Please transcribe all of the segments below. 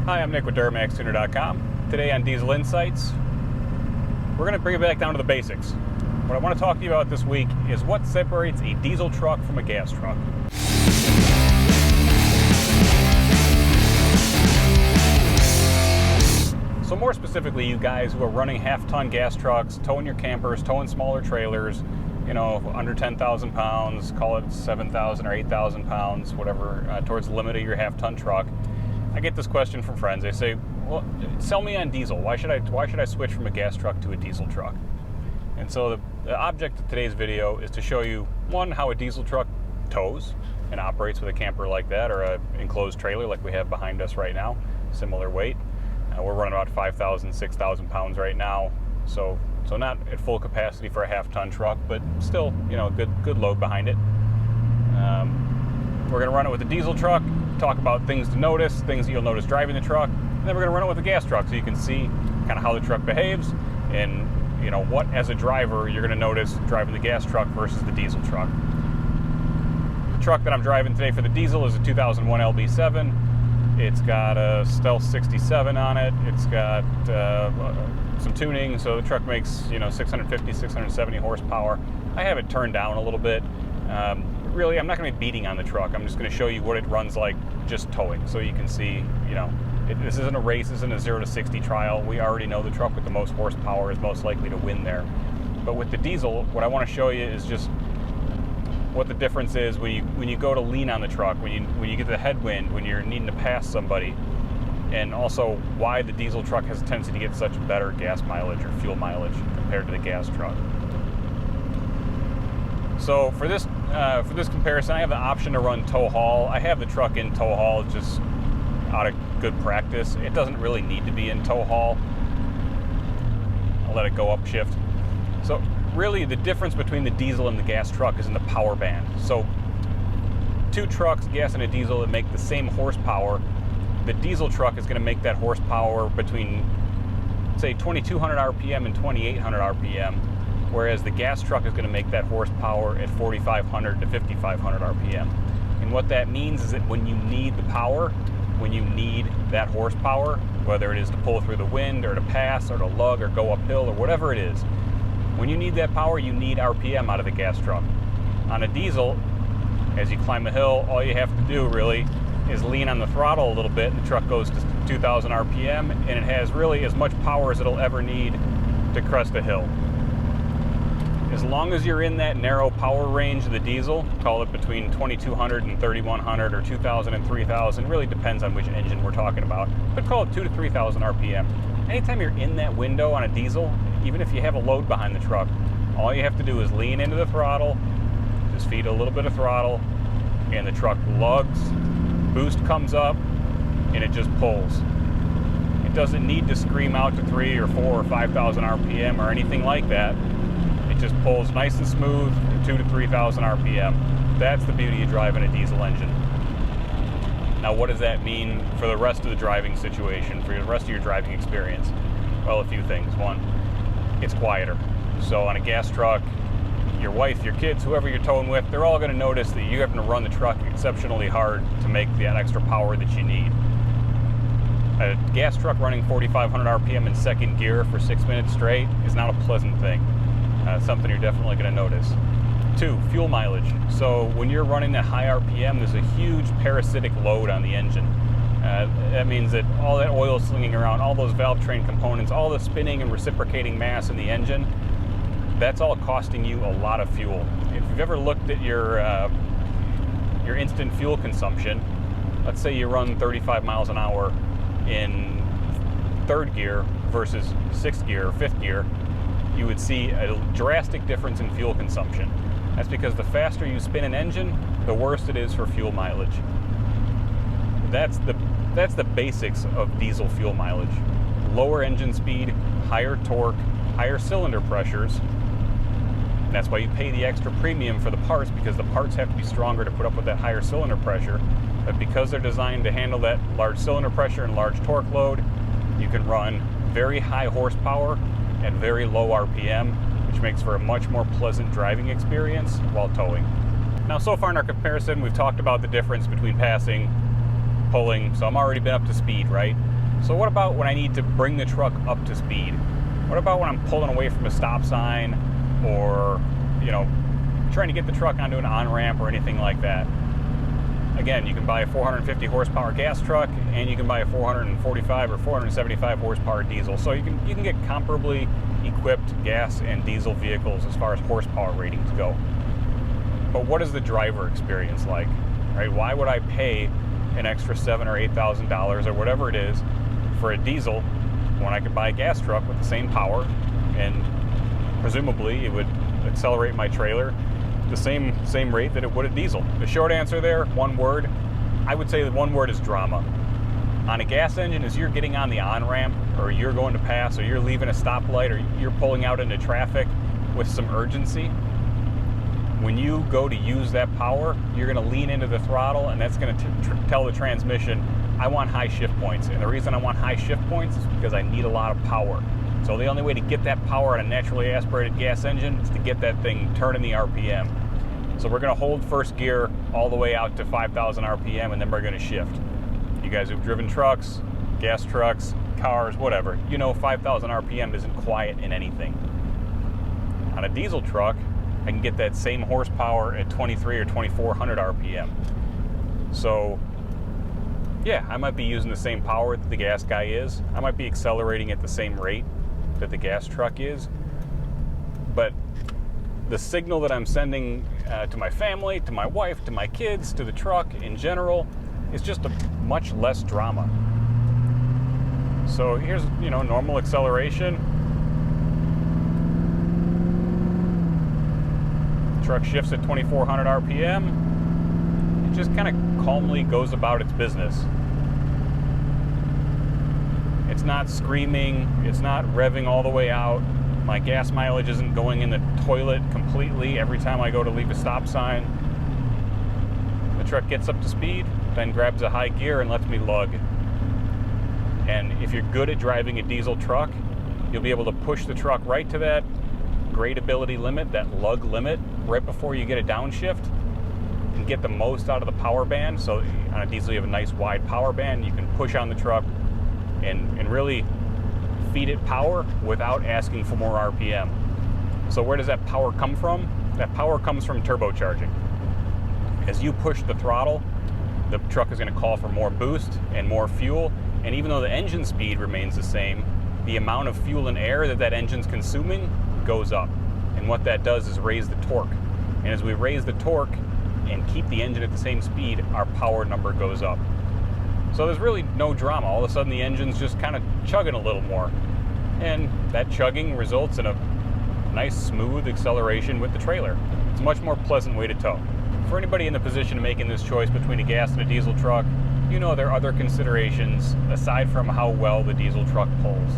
Hi, I'm Nick with DuramaxTuner.com. Today on Diesel Insights, we're going to bring it back down to the basics. What I want to talk to you about this week is what separates a diesel truck from a gas truck. So more specifically, you guys who are running half-ton gas trucks, towing your campers, towing smaller trailers, you know, under 10,000 pounds, call it 7,000 or 8,000 pounds, whatever, towards the limit of your half-ton truck. I get this question from friends. They say, well, sell me on diesel. Why should I switch from a gas truck to a diesel truck? And so the object of today's video is to show you, one, how a diesel truck tows and operates with a camper like that, or an enclosed trailer like we have behind us right now, similar weight. We're running about 5,000, 6,000 pounds right now, so not at full capacity for a half-ton truck, but still, you know, good load behind it. We're going to run it with a diesel truck, talk about things to notice, things that you'll notice driving the truck, and then we're going to run it with a gas truck so you can see kind of how the truck behaves and, you know, what as a driver you're going to notice driving the gas truck versus the diesel truck. The truck that I'm driving today for the diesel is a 2001 LB7. It's got a Stealth 67 on it. It's got some tuning, so the truck makes, you know, 650, 670 horsepower. I have it turned down a little bit. Really, I'm not going to be beating on the truck. I'm just going to show you what it runs like just towing, so you can see, you know, this isn't a race, this isn't a 0 to 60 trial. We already know the truck with the most horsepower is most likely to win there. But with the diesel, what I want to show you is just what the difference is when you go to lean on the truck, when you get the headwind, when you're needing to pass somebody, and also why the diesel truck has a tendency to get such better gas mileage or fuel mileage compared to the gas truck. So for this comparison, I have the option to run tow haul. I have the truck in tow haul just out of good practice. It doesn't really need to be in tow haul. I'll let it go upshift. So really the difference between the diesel and the gas truck is in the power band. So two trucks, gas and a diesel, that make the same horsepower. The diesel truck is going to make that horsepower between, say, 2,200 RPM and 2,800 RPM, whereas the gas truck is going to make that horsepower at 4,500 to 5,500 RPM. And what that means is that when you need the power, when you need that horsepower, whether it is to pull through the wind or to pass or to lug or go uphill or whatever it is, when you need that power, you need RPM out of the gas truck. On a diesel, as you climb a hill, all you have to do really is lean on the throttle a little bit, and the truck goes to 2,000 RPM, and it has really as much power as it'll ever need to crest a hill. As long as you're in that narrow power range of the diesel, call it between 2,200 and 3,100 or 2,000 and 3,000, really depends on which engine we're talking about, but call it 2,000 to 3,000 RPM. Anytime you're in that window on a diesel, even if you have a load behind the truck, all you have to do is lean into the throttle, just feed a little bit of throttle, and the truck lugs, boost comes up, and it just pulls. It doesn't need to scream out to 3,000 or 4,000 or 5,000 RPM or anything like that. It just pulls nice and smooth at 2,000 to 3,000 RPM. That's the beauty of driving a diesel engine. Now, what does that mean for the rest of the driving situation, for the rest of your driving experience? Well, a few things. One, it's quieter. So on a gas truck, your wife, your kids, whoever you're towing with, they're all going to notice that you have to run the truck exceptionally hard to make that extra power that you need. A gas truck running 4,500 RPM in second gear for 6 minutes straight is not a pleasant thing. Something you're definitely going to notice. Two, fuel mileage. So when you're running at high RPM, there's a huge parasitic load on the engine. That means that all that oil slinging around, all those valve train components, all the spinning and reciprocating mass in the engine, that's all costing you a lot of fuel. If you've ever looked at your instant fuel consumption, let's say you run 35 miles an hour in third gear versus sixth gear or fifth gear, you would see a drastic difference in fuel consumption. That's because the faster you spin an engine, the worse it is for fuel mileage. That's the basics of diesel fuel mileage. Lower engine speed, higher torque, higher cylinder pressures. And that's why you pay the extra premium for the parts, because the parts have to be stronger to put up with that higher cylinder pressure. But because they're designed to handle that large cylinder pressure and large torque load, you can run very high horsepower at very low RPM, which makes for a much more pleasant driving experience while towing. Now, so far in our comparison, we've talked about the difference between passing pulling, so I'm already been up to speed, right? So what about when I need to bring the truck up to speed? What about when I'm pulling away from a stop sign, or, you know, trying to get the truck onto an on-ramp or anything like that? Again, you can buy a 450 horsepower gas truck, and you can buy a 445 or 475 horsepower diesel. So you can get comparably equipped gas and diesel vehicles as far as horsepower ratings go. But what is the driver experience like? Right? Why would I pay an extra $7,000 or $8,000 or whatever it is for a diesel when I could buy a gas truck with the same power, and presumably it would accelerate my trailer the same rate that it would a diesel? The short answer there, one word, I would say the one word is drama. On a gas engine, as you're getting on the on-ramp, or you're going to pass, or you're leaving a stoplight, or you're pulling out into traffic with some urgency, when you go to use that power, you're going to lean into the throttle, and that's going to tell the transmission, I want high shift points. And the reason I want high shift points is because I need a lot of power. So the only way to get that power on a naturally aspirated gas engine is to get that thing turning the RPM. So we're going to hold first gear all the way out to 5,000 RPM, and then we're going to shift. You guys who've driven trucks, gas trucks, cars, whatever, you know 5,000 RPM isn't quiet in anything. On a diesel truck, I can get that same horsepower at 23 or 2,400 RPM. So yeah, I might be using the same power that the gas guy is. I might be accelerating at the same rate that the gas truck is. But the signal that I'm sending to my family, to my wife, to my kids, to the truck in general, is just a much less drama. So here's, you know, normal acceleration. Truck shifts at 2,400 RPM. It just kind of calmly goes about its business. It's not screaming, it's not revving all the way out. My gas mileage isn't going in the toilet completely every time I go to leave a stop sign. The truck gets up to speed, then grabs a high gear and lets me lug. And if you're good at driving a diesel truck, you'll be able to push the truck right to that gradability limit, that lug limit, right before you get a downshift, and get the most out of the power band. So on a diesel, you have a nice wide power band. You can push on the truck and really feed it power without asking for more RPM. So where does that power come from? That power comes from turbocharging. As you push the throttle, the truck is going to call for more boost and more fuel. And even though the engine speed remains the same, the amount of fuel and air that engine's consuming goes up. And what that does is raise the torque. And as we raise the torque and keep the engine at the same speed, our power number goes up. So there's really no drama. All of a sudden the engine's just kind of chugging a little more. And that chugging results in a nice smooth acceleration with the trailer. It's a much more pleasant way to tow. For anybody in the position of making this choice between a gas and a diesel truck, you know there are other considerations aside from how well the diesel truck pulls.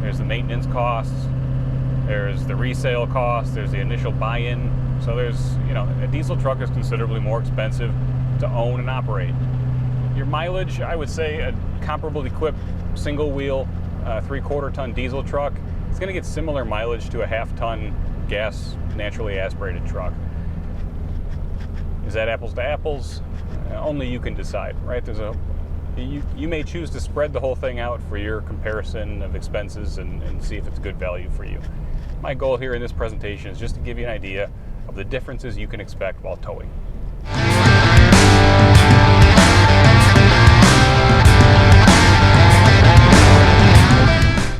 There's the maintenance costs, there's the resale costs, there's the initial buy-in. So there's, you know, a diesel truck is considerably more expensive to own and operate. Your mileage, I would say a comparable equipped single wheel 3/4 ton diesel truck, it's going to get similar mileage to a half-ton gas naturally aspirated truck. Is that apples to apples? Only you can decide, right? You may choose to spread the whole thing out for your comparison of expenses and see if it's good value for you. My goal here in this presentation is just to give you an idea of the differences you can expect while towing.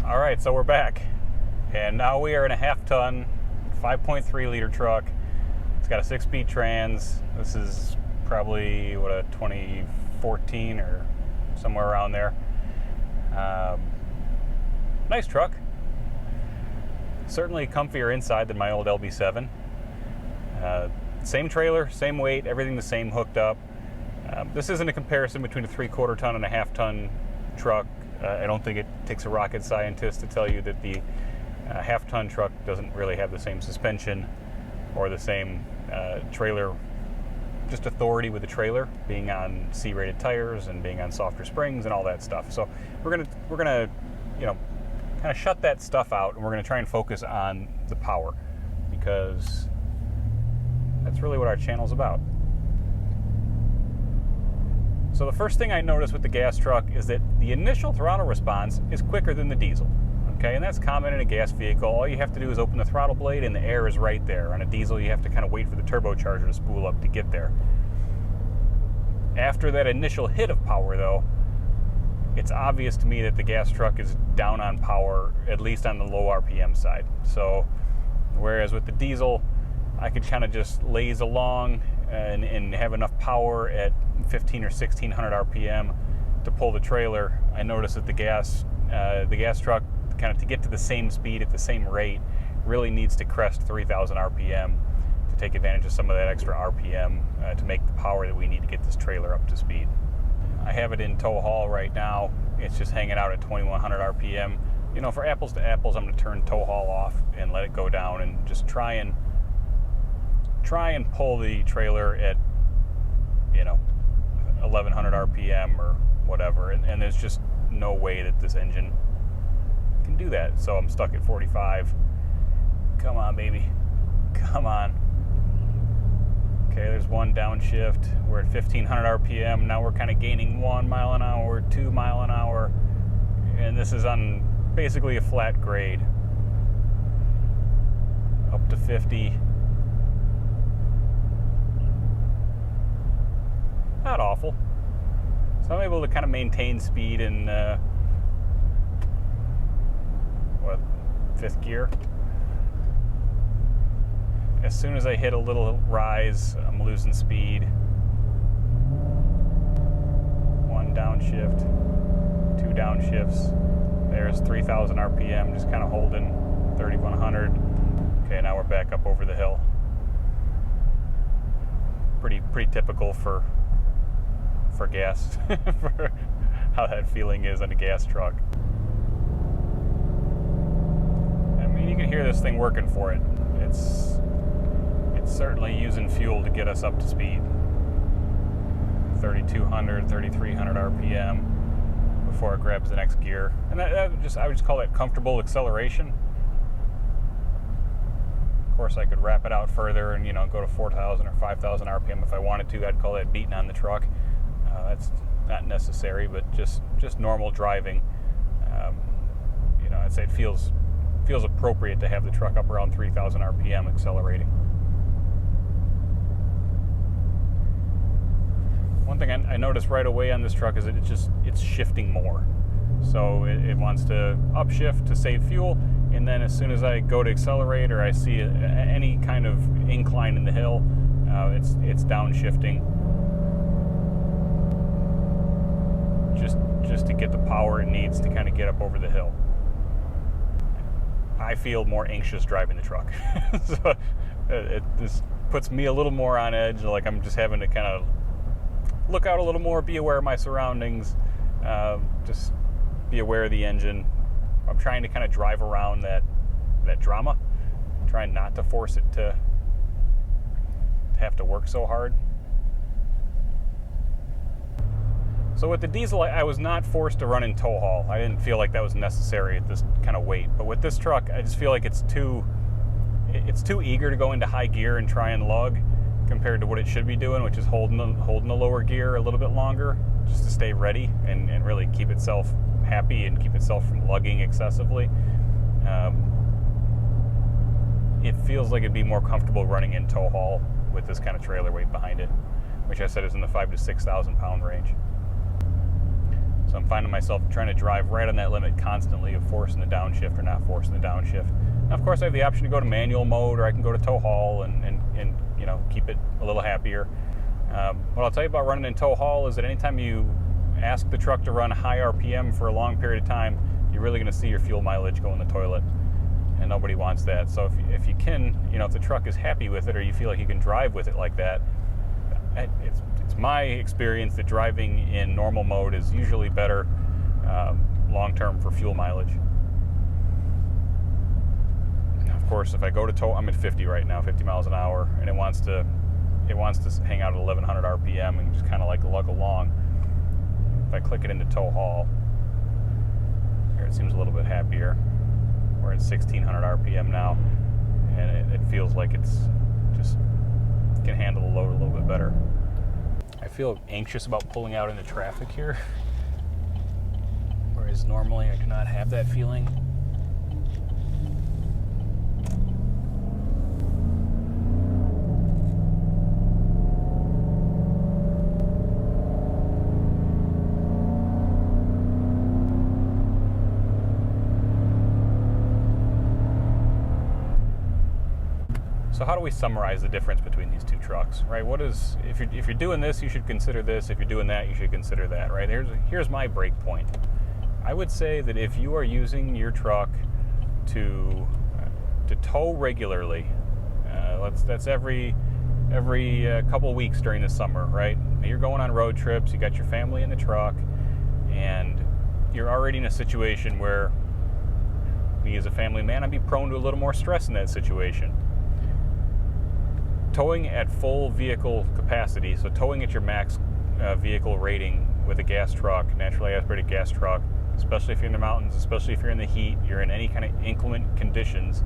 All right, so we're back. And now we are in a half-ton, 5.3 liter truck. It's got a 6-speed trans. This is probably, what, a 2014 or somewhere around there. Nice truck. Certainly comfier inside than my old LB7. Same trailer, same weight, everything the same, hooked up. This isn't a comparison between a 3/4 ton and a half-ton truck. I don't think it takes a rocket scientist to tell you that the half-ton truck doesn't really have the same suspension or the same trailer, just authority with the trailer, being on C-rated tires and being on softer springs and all that stuff. So we're gonna, you know, kind of shut that stuff out, and we're gonna try and focus on the power, because that's really what our channel's about. So the first thing I noticed with the gas truck is that the initial throttle response is quicker than the diesel. Okay, and that's common in a gas vehicle. All you have to do is open the throttle blade and the air is right there. On a diesel, you have to kind of wait for the turbocharger to spool up to get there. After that initial hit of power, though, it's obvious to me that the gas truck is down on power, at least on the low RPM side. So, whereas with the diesel, I could kind of just laze along and have enough power at 15 or 1600 RPM to pull the trailer, I noticed that the gas truck, kind of to get to the same speed at the same rate, really needs to crest 3000 RPM to take advantage of some of that extra RPM to make the power that we need to get this trailer up to speed. I have it in tow haul right now. It's just hanging out at 2100 RPM. You know, for apples to apples, I'm going to turn tow haul off and let it go down and just try and pull the trailer at, 1100 RPM or whatever. And there's just no way that this engine can do that. So I'm stuck at 45. Come on, baby. Come on. Okay, there's one downshift. We're at 1500 RPM. Now we're kind of gaining 1 mile an hour, 2 mile an hour. And this is on basically a flat grade. Up to 50. Not awful. So I'm able to kind of maintain speed in, fifth gear. As soon as I hit a little rise, I'm losing speed. One downshift, two downshifts. There's 3000 RPM, just kind of holding 3100. Okay, now we're back up over the hill. Pretty typical for gas, for how that feeling is on a gas truck. I mean, you can hear this thing working for it. It's certainly using fuel to get us up to speed. 3200, 3300 RPM before it grabs the next gear. And I would just call that comfortable acceleration. Of course, I could wrap it out further and, go to 4000 or 5000 RPM if I wanted to. I'd call that beating on the truck. That's not necessary, but just normal driving. I'd say it feels appropriate to have the truck up around 3000 RPM accelerating. One thing I noticed right away on this truck is that it's shifting more. So it wants to upshift to save fuel, and then as soon as I go to accelerate or I see any kind of incline in the hill, it's downshifting. Just to get the power it needs to kind of get up over the hill. I feel more anxious driving the truck. So it just puts me a little more on edge, like I'm just having to kind of look out a little more, be aware of my surroundings, just be aware of the engine. I'm trying to kind of drive around that drama, trying not to force it to have to work so hard. So with the diesel, I was not forced to run in tow haul. I didn't feel like that was necessary at this kind of weight. But with this truck, I just feel like it's too eager to go into high gear and try and lug compared to what it should be doing, which is holding the lower gear a little bit longer just to stay ready and really keep itself happy and keep itself from lugging excessively. It feels like it'd be more comfortable running in tow haul with this kind of trailer weight behind it, which I said is in the 5,000 to 6,000 pound range. So I'm finding myself trying to drive right on that limit constantly of forcing the downshift or not forcing the downshift. Now, of course, I have the option to go to manual mode, or I can go to tow haul and keep it a little happier. What I'll tell you about running in tow haul is that anytime you ask the truck to run high RPM for a long period of time, you're really going to see your fuel mileage go in the toilet, and nobody wants that. So if you can, if the truck is happy with it, or you feel like you can drive with it like that, it's my experience that driving in normal mode is usually better long-term for fuel mileage. Of course, if I go to tow, I'm at 50 right now, 50 miles an hour, and it wants to hang out at 1100 RPM and just kind of like lug along. If I click it into tow haul, here it seems a little bit happier. We're at 1600 RPM now, and it feels like it's just can handle the load a little bit better. I feel anxious about pulling out into traffic here, whereas normally I do not have that feeling. So how do we summarize the difference between these two trucks, right? What is, if you're doing this, you should consider this. If you're doing that, you should consider that, right? Here's my break point. I would say that if you are using your truck to tow regularly, that's every couple weeks during the summer, right? You're going on road trips, you got your family in the truck, and you're already in a situation where me as a family man, I'd be prone to a little more stress in that situation. Towing at full vehicle capacity, so towing at your max vehicle rating with a gas truck, naturally aspirated gas truck, especially if you're in the mountains, especially if you're in the heat, you're in any kind of inclement conditions,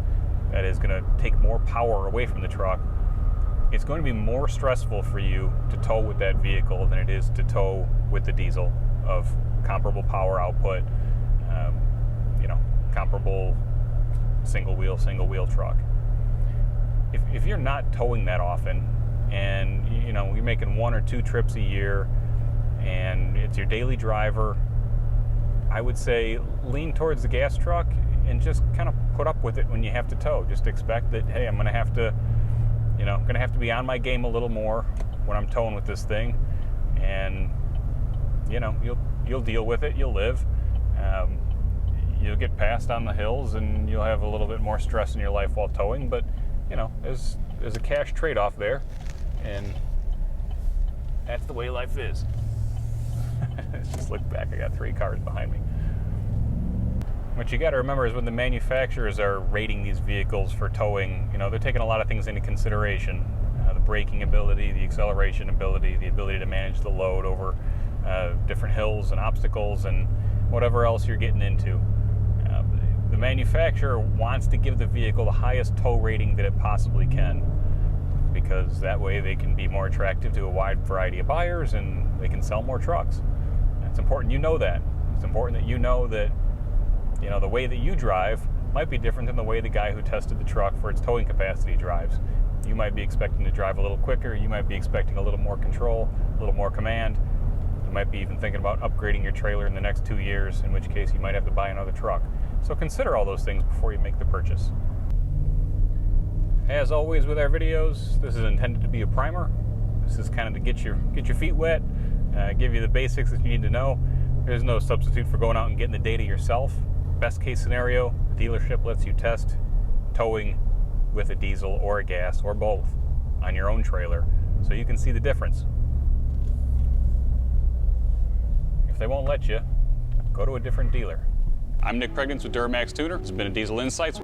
that is going to take more power away from the truck. It's going to be more stressful for you to tow with that vehicle than it is to tow with the diesel of comparable power output, comparable single wheel truck. If you're not towing that often, and you're making 1 or 2 trips a year, and it's your daily driver, I would say lean towards the gas truck and just kind of put up with it when you have to tow. Just expect that, hey, I'm going to have to be on my game a little more when I'm towing with this thing, and you'll deal with it. You'll live. You'll get past on the hills, and you'll have a little bit more stress in your life while towing, but there's a cash trade-off there, and that's the way life is. Just look back, I got 3 cars behind me. What you got to remember is when the manufacturers are rating these vehicles for towing, they're taking a lot of things into consideration. The braking ability, the acceleration ability, the ability to manage the load over different hills and obstacles and whatever else you're getting into. The manufacturer wants to give the vehicle the highest tow rating that it possibly can, because that way they can be more attractive to a wide variety of buyers and they can sell more trucks. It's important you know that. It's important that you know that the way that you drive might be different than the way the guy who tested the truck for its towing capacity drives. You might be expecting to drive a little quicker, you might be expecting a little more control, a little more command. You might be even thinking about upgrading your trailer in the next 2 years, in which case you might have to buy another truck. So consider all those things before you make the purchase. As always with our videos, this is intended to be a primer. This is kind of to get your feet wet, give you the basics that you need to know. There's no substitute for going out and getting the data yourself. Best case scenario, the dealership lets you test towing with a diesel or a gas or both on your own trailer, so you can see the difference. If they won't let you, go to a different dealer. I'm Nick Pregnance with Duramax Tuner. This has been a Diesel Insights.